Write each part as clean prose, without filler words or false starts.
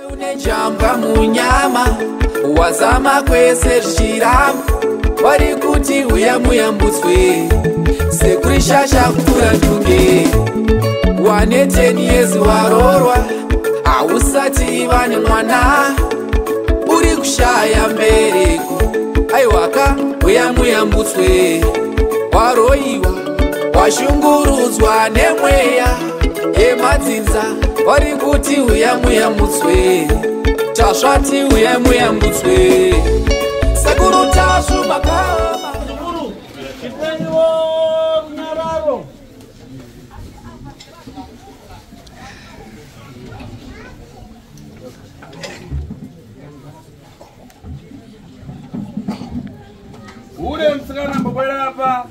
Unejamba munyama wazama kwese zvichiramba wari kuti uya muyambutswe sekuri shasha kukura ntunge wane 10 years warorwa hausati vane mwana uri kushaya mbereko aiwaka uya muyambutswe waroiwa washungurudzwa nemweya yemadzinza wari kuti uya muyambutswe tasvati uya muyambutswe sekuru tasvubakama chipeniwo runyararo ule msikana mbobwera hapa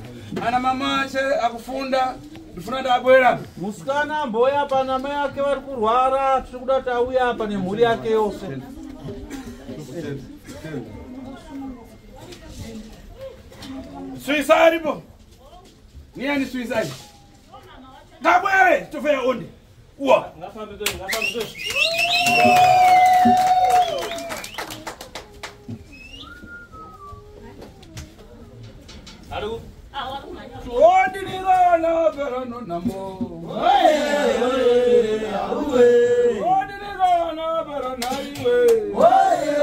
ana mamache akufunda ndifuna ndabwera musikana mboya apa na mai ake vari kurwara tiri kuda kuti auye apa nemhuri yake yose suicide aripo niani suicide ngabwere tofeya onde uwa Halo. Odinirana verano namo. Oye, auwe. Odinirana verano iwe. Oye,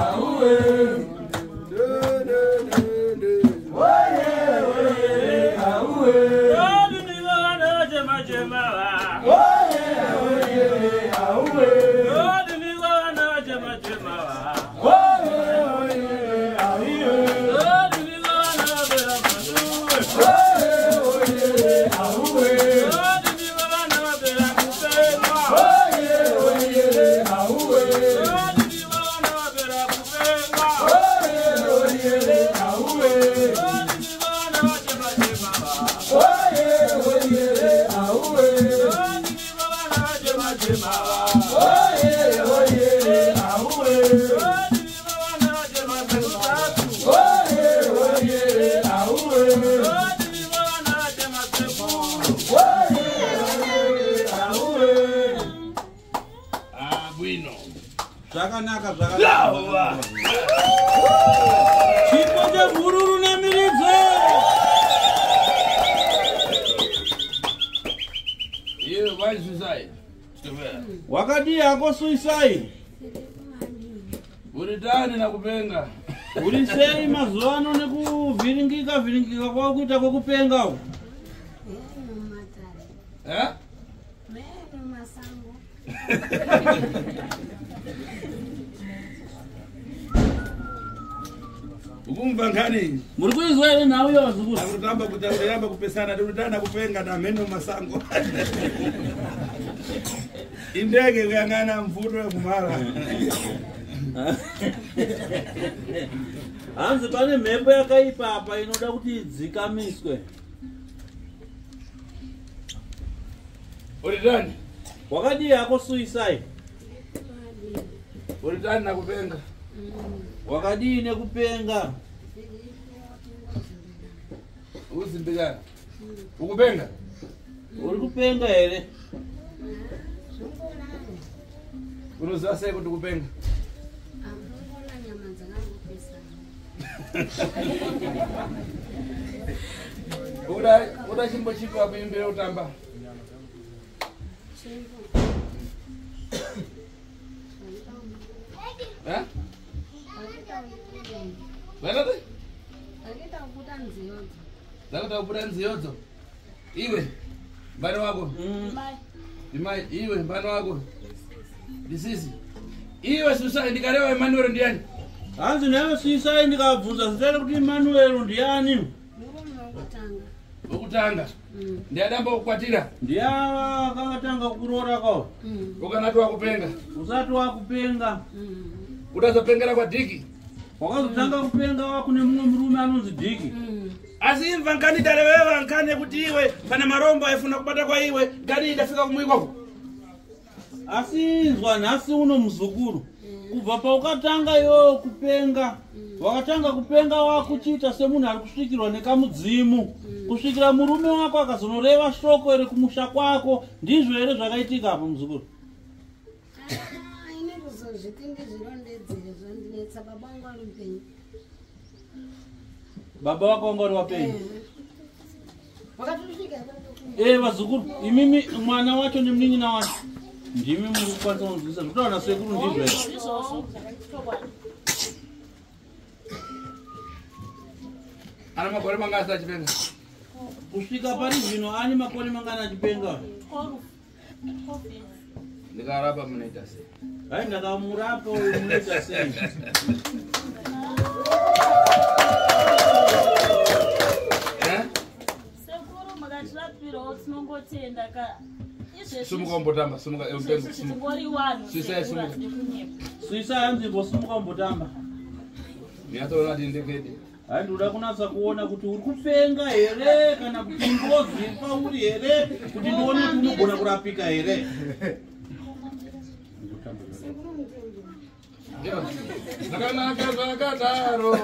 auwe. Oye, auwe. Odinirana jema jema. Oye, auwe. Odinirana jema jema. Zvakanaka zvakanaka. Chipo chemhururu nemiridze. Iwe why suicide? Wakadi yako suicide. Uri ndani nakupenga. Uri sei mazuva ano nekuvhiringika vhiringika kwako kuita kwekupenga uko? Eh? Ukumva ngani? Muri kuizwa ere nawo yo vazukuru? Akutamba kutamba kupesana ndotana kupenga na meno masango. Indege kuyangana mvuto kumara. Hanzi pane mhepo yakaipa apa inoda kuti idzikamiswe. Uri ndani? Wakadi yako suicide. Uri ndani nakupenga. Wakadi nekupenga. Uzimbigana. Ukupenga? Uri kupenga ere? Unoziva sei kuti kupenga? Uda chimbo chipi wakuimbira utamba? Eh? Vanati? Zakuta kubuda nziyodzo. Iwe mbani wako? Imai iwe mbani wako? Disisi. Iwe suicide ndikarewa Emmanuel ndiani? Hanzi nawe suicide ndikabvunza zita kuti Emmanuel ndiani? Ukutanga. Ndiadamba kukwatira. Ndiya akatanga kurora kwa. Ukanati wakupenga. Usati wakupenga. Udazopengera kwa Diki. Wakazotanga kupenga wako nemumwe murume anonzi Diki. Asi imva nkani darewewa nkane kuti iwe pana marombo aifuna kubata kwa iwe ngani idafika kumwi kwako. Asi inzwa nhasi uno muzukuru. Kubva paukatanga iwewe kupenga. Wakatanga kupenga wakuchita semunhu ari kusvikirwa nekamudzimu. Kusvikira murume wako akazonoreva shoko ere kumusha kwako. Ndizvo ere zvakaitika apa muzukuru? Baba wako ngori wapenye. Vazukuru, imimi mwana wacho ni mningi na wacho. Ndimi muri kwanza unzisa. Tutaona sekuru ndivyo. Ana makore mangasa chipenga. Kusvika pari zvino ani makore mangana achipenga. Ndikarapa munoita sei? Hai ndakamurapa uyu munoita sei? Sekuru makachirapirawo tinongotenda ka. Sumuka mbotamba, sumuka ngori wanu. Suisa hanzi bosumuka mbotamba. Niyatora ndindekede. Hai ndoda kunatsa kuona kuti uri kupenga here kana kuti ngozi pauri here kuti ndione kuti unogona kurapika here. Nakanaka zvakadaro.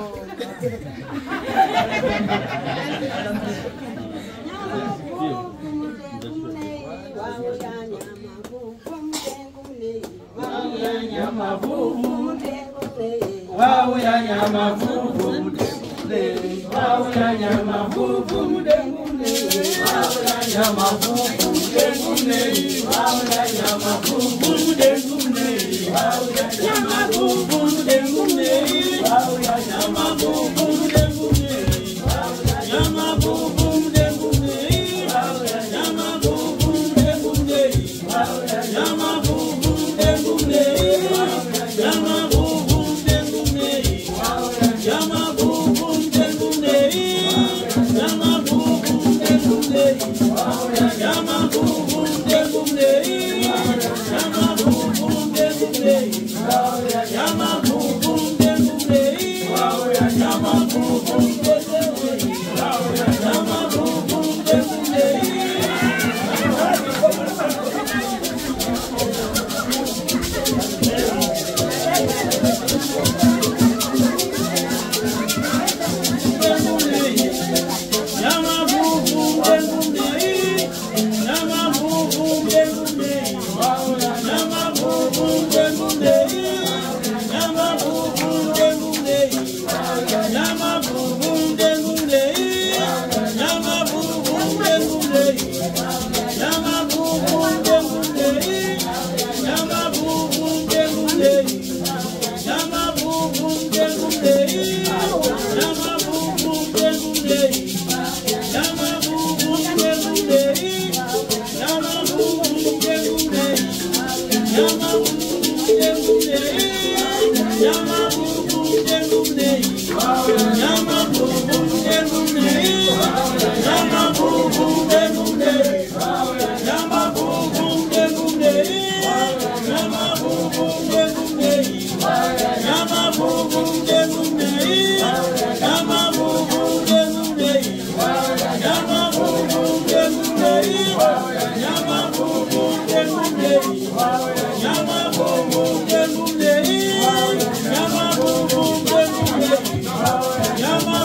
Yama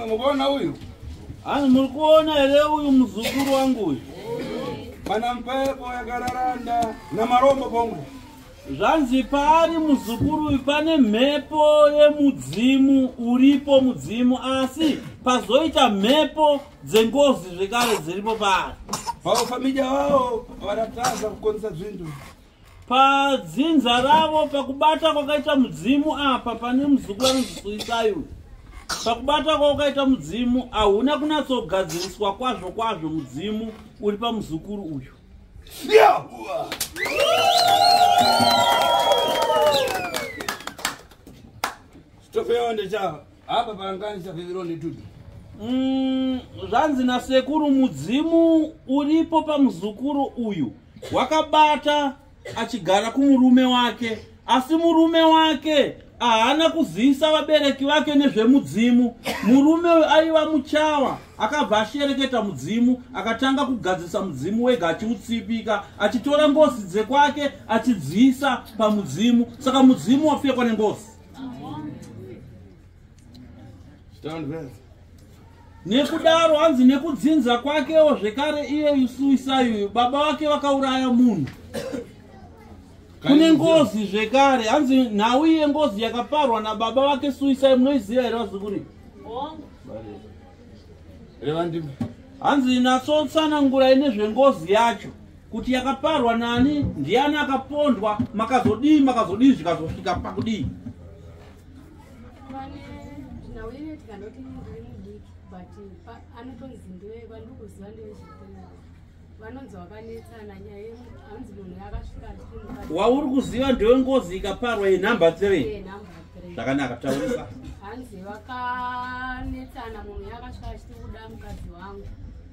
Mubona huyu? Ani mulikuona ele huyu mzukuru wangu huyu. Pana mpepo ya gararanda na marombo bongo. Zanzipari muzukuru ipane mhepo yemudzimu uripo mudzimu asi pazoita mhepo dzengozi zvekare dziripo pari. Familia wao wanataza kukonza zvintu. Padzinza ravo pakubata kwakaita mudzimu apa pane muzukuru anozisuisayo. Pakubata kwakaita mudzimu ahuna kunatsogadziriswa kwazvo mudzimu uri pamuzukuru uyu. Stofeonde cha apa paranganisha vivironi tudu. Zvanzi nasekuru mudzimu uripo pamuzukuru uyu wakabata achigara kumurume wake, asi murume wake haana kuziisa vabereki vake nezvemudzimu. Murume aiva muchawa akabva ashereketa mudzimu akatanga kugadzisa mudzimu wega achiutsipika achitora ngozi dzekwake achidziisa pamudzimu, saka mudzimu wafekwa nengozi. Nekudaro hanzi nekudzinza kwakewo zvekare iye suisayo baba wake vakauraya munhu. Kune ngozi zvekare hanzi nhau iye ngozi yakaparwa nababa wake suisayo, munoiziva here vazukuru? Hanzi natsotsanangura nezvengozi yacho kuti yakaparwa nani, ndiani akapondwa, makazodii zvikazosvika pakudii. Wauri kuziva ndewe ngozi ikaparwa yenhamba 3. Zvakanaka, taurisa. Hanzi vakanetsana munhu yakasvika achiti kuda mukadzi wangu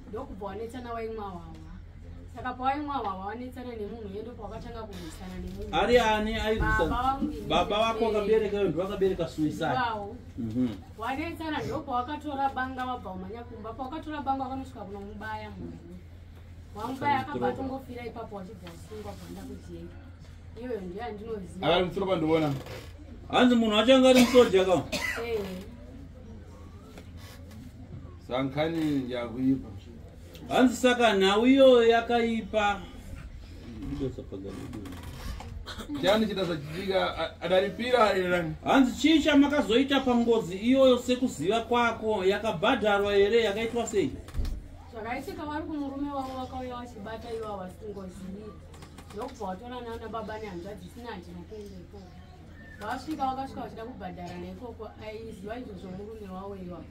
ndokubva wanetsana waimwa wawa Saka pawaimwa wawanetsana nemunhu yendo pakatanga kurwisana nemunhu. Ari ani airwisana? Baba wako akabereka wewe ndo akabereka suicide. Wow. Wanetsana ndo pawakatora banga wabva umanya kumba. Pawakatora banga wakanosvika kunomubaya munhu. Wamubaya akabatongofira ipapo wachibva wasungwa kuenda kujenga. Iwe ndiye andinoziva. Akari mutsoka ndibona. Hanzi munhu achanga ari musoja ka? Sankhani yakuipa. Hanzi saka nhau iyo yakaipa. Chani chitasachitika adaripira arirani. Hanzi chii chamakazoita pangozi iyoyo sekuziva kwako yakabhadharwa here yakaitwa sei? Zvakaitika vari kumurume wavo vakauya vachibata ivo vasingozivi. Ndokubva watora nana baba nehanzvadzi sina handinokuendepo. Vasvika vakasvika vachida kubhadhara neikoko aiziva izvozvo murume wavo iwavo.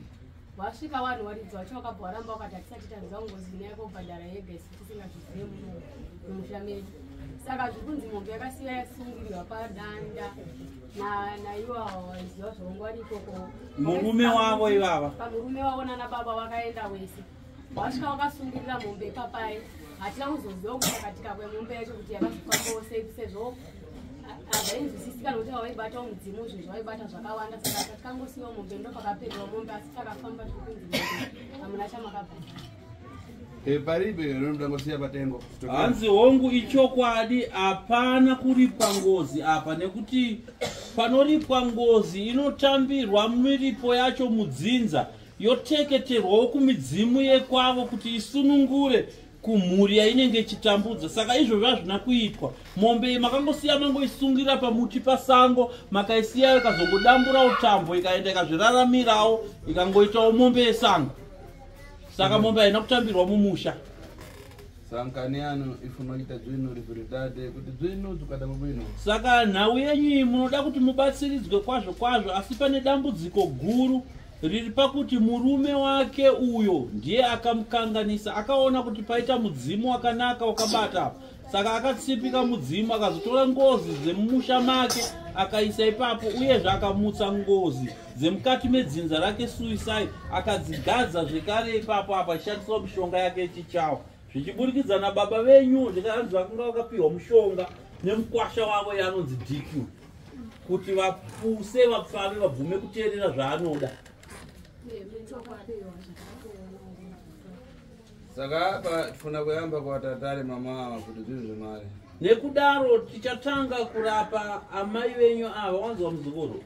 Vasvika vanhu varidzi vacho vakabva varamba vakati hatisati tanzwa ngozi inayako kubhadhara yega isi tisingazvizive mumusha medu. Saka zviri kunzi mombe yakasiya yasungirirwa padanda naivavo vaiziva zvongwari ikoko. Murume wavo ivava? Pamurume wavo nana baba vakaenda wese. Vasvika vakasungirira mombe papai. Hatina kuzoziva kusakatika kwemombe yacho kuti yakazofamba sei sezvo hazvainzwisisika nokuti vaibata mudzimu zvinhu zvaibata zvakawanda. Saka takangosiyiwa mombe ndo pakapedwa mombe asi takafamba tiri kunzi mombe hamuna chamakabva. Paribe ndomudangosiya patengo. Hanzi hongu ichokwadi hapana kuripwa ngozi apa nekuti panoripwa ngozi inotambirwa miripo yacho mudzinza yoteketerwawo kumidzimu yekwavo kuti isunungure kumhuri yainenge ichitambudza. Saka izvozvo hazvina kuitwa. Mombe makangosiya mangoisungira pamuti pasango makaisiya ikazongodambura utambo ikaenda ikazviraramirawo ikangoitawo mombe yesango. Saka mombe haina kutambirwa mumusha. Sankani ano ifuna kuita dzvino riveridade kuti dzvino tukada mubwino. Saka nhau yenyu munoda kuti mubatsiridzwe kwazvo kwazvo asi pane dambudziko guru riri pakuti murume wake uyo ndiye akamukanganisa akaona kuti paita mudzimu wakanaka wakabata apa. Saka akatsipika mudzimu akazotora ngozi dzemumusha make akaisa ipapo uyezve akamutsa ngozi dzemukati medzinza rake suicide akadzigadza zvekare ipapo apa achishandisa mishonga yake yechichawa. Zvichiburikidza nababa venyu zvikaranzi vakanga vakapiwa mushonga nemukwasha wavo yaanonzi DQ kuti vapuse vapfave vabvume kuteerera zvaanoda. Saka apa tifuna kuyamba kuvatatare mama kuti zvinhu zvemari. Nekudaro tichatanga kurapa amai venyu ava wanzwa muzukuru.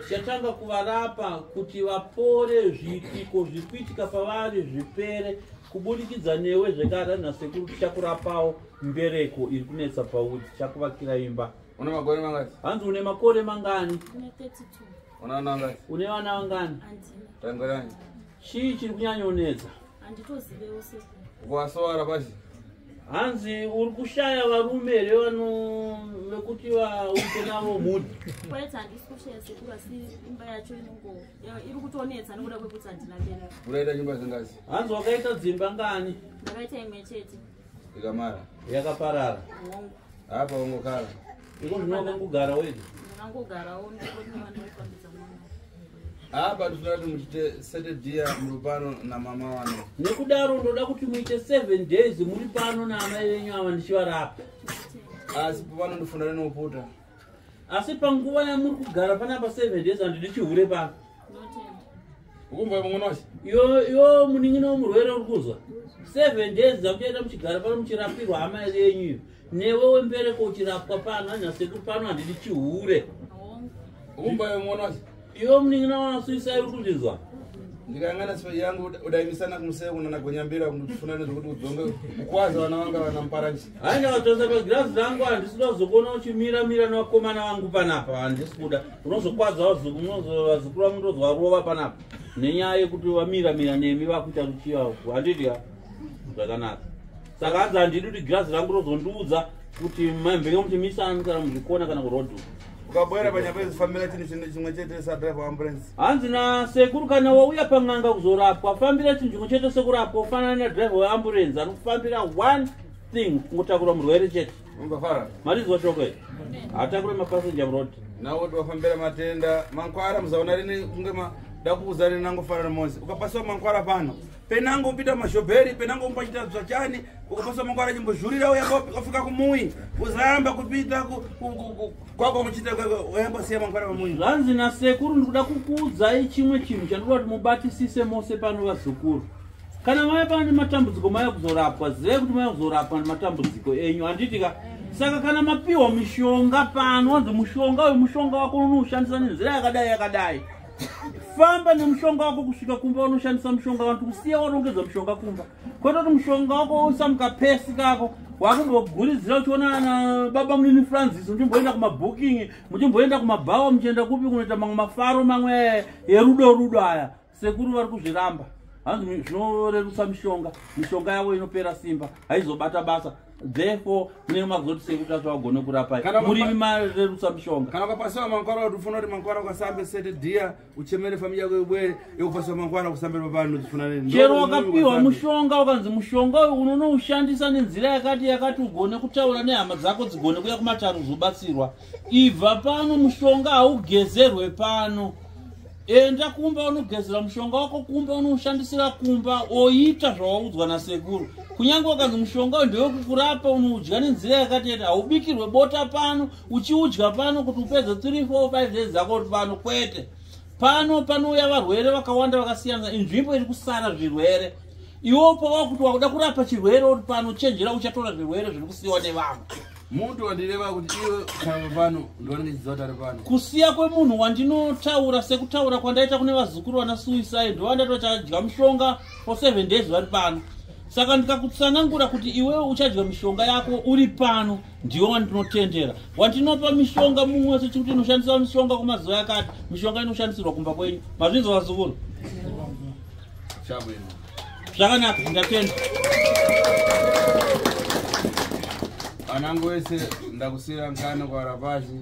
Tichatanga kuvarapa kuti vapore zviitiko zvikuitika pavari zvipere kubudikidza newe zvekare nasekuru tichakurapawo mbereko iri kunetsa pauri tichakuvakira imba. Una makore mangani? Hanzi une makore mangani? Une 32. Una vana vangani? Une vana vangani? Tangorani. Chii chiri kunyanyonetsa? Handitozivewo sekuru. Ukuvasora pashi? Hanzi uri kushaya varume here vekuti uite navo mhuri? Kwaita handisi kushaya sekuru asi imba yacho iri kutonetsa nekuda kwekuti handina bereka. Uraita nyumba dzingazi? Hanzi wakaita dzimba ngani? Ndakaita imwe chete. Ikamara? Yakaparara? Hongu. Apa ungogara? Iko zvino wakangogara wega? Ndakangogarawo ndikoti nevanofambidza mwana. Apa tifuna kuti muchite 7 dia muri pano namama wano. Nekudaro ndoda kuti muite 7 days muri pano naamai venyu ava ndichivarapa. Asi pano ndifuna rinoputa. Asi panguva yamuri kugara panapa 7 days handidi chihure pano. Ukumva mungonoshi? Yo munin'ina womurwere uri kuzwa. 7 days dzamuchaita muchigara pano muchirapirwa amai venyu. Newe wembereko uchirapwa pano hanyasekuru pano handidi chihure. Ukumva mungonoshi? Iyo munin'ina wanasuisa uri kundizwa. Ndikayang'ana sifa yangu udaimisana kumuseko kunanagonyambira kundifuna nezvokuti udzonge ukwaza vana vanga vana muparanji. Hai ndakatosa pagirazi rangu handisida kuzokona uchimira nevakomana vangu panapa handisi kuda. Unozokwadza vazukuru vangu ndozwa rova panapa nenyaya yekuti vamira nemi vakuita ruchiva handidi zvakanaka. Saka hanzi handidi kuti girazi rangu rozondiudza kuti mambenge muchimisana kana muzvikona kana kurodhu. Ukabwera panyapa izifambira chinhu chimwe chete sadrive ambulance. Hanzi nasekuru kana wauya pang'anga kuzorapwa fambira chinhu chimwe chete sekurapwa ufanana nadrive weambulance anokufambira one thing kungotakura murwere chete. Ungafara? Marizwa chokwe. Atakure mapassenger road. Nawo kuti wafambira matenda mankwara muzaona rini kunge ndakuzari nangu fara mozi ukapaswa mankwara pano penango mpita mashobheri penango mpachita zvachani ukapaswa mankwara chimbozhurira uyafika kumui uzamba kupita kwako muchita uyambosiya mankwara pamui zvanzi nasekuru ndikuda kukuudzai chimwe chinhu chandoda kuti mubatisise mose pano vazukuru kana maya pane matambudziko maya kuzorapwa zivei kuti maya kuzorapwa nematambudziko enyu handitika saka kana mapiwa mishonga pano wanzi mushonga uyu mushonga wako unoushandisa nenzira yakadai famba nemushonga wako kusvika kumba unoshandisa mushonga wantu kusiya warongedza mushonga kumba kwete kuti mushonga wako uisa mukapesi kako wakundoguridzira uchiona na baba munini Francis muchimboenda kumabhuking muchimboenda kumabhawa muchienda kupi kunoita mamwe mafaro mamwe erudo aya sekuru vari kuzviramba hanzi zvinorerutsa mishonga yavo inopera simba haizobata basa therefore mune mazoti sekuti zvagone kurapai murimi marerutsa mishonga kana ukapasiwa mankwara kuti ufuna kuti mankwara ukasambe sete dia uchemere familia yako ibwere ikupasiwa mankwara kusambira pavanhu uchifuna nini chero wakapiwa mushonga ukanzi mushonga uyu unonoushandisa nenzira yakati ugone kutaura nehama dzako dzigone kuya kumataro uzobatsirwa ibva pano mushonga haugezerwe pano enda kumba unogezera mushonga wako kumba unoushandisira kumba oita zvawaudzwa nasekuru kunyange ukanzi mushonga ndewekukurapa unoudya nenzira yakati haubikirwe bota pano uchiudya pano kuti upedze 3 4 5 days dzako kuti pano kwete pano panouya varwere vakawanda vakasiyana inzvimbo iri kusara zvirwere iwopo wakuti wakuda kurapa chirwere uri pano chenjera uchatora zvirwere zviri kusiyiwa nevamwe muntu wandireva kuti iwe kana pano ndonengedziwa tari pano kusiya kwemunhu wandinotaura sekutaura kwandaita kune vazukuru vana suicide ndowandatochadya mushonga for 7 days vari pano saka ndikakutsanangura kuti iwewe uchadya mishonga yako uri pano ndiwo wandinotendera wandinopa mishonga mumwe sechikuti inoshandiswa mishonga kumazuva yakati mishonga inoshandisirwa kumba kwenyu mazvinzwa vazukuru zvakanaka ndatenda anangu wese ndakusira nkano kwara pashi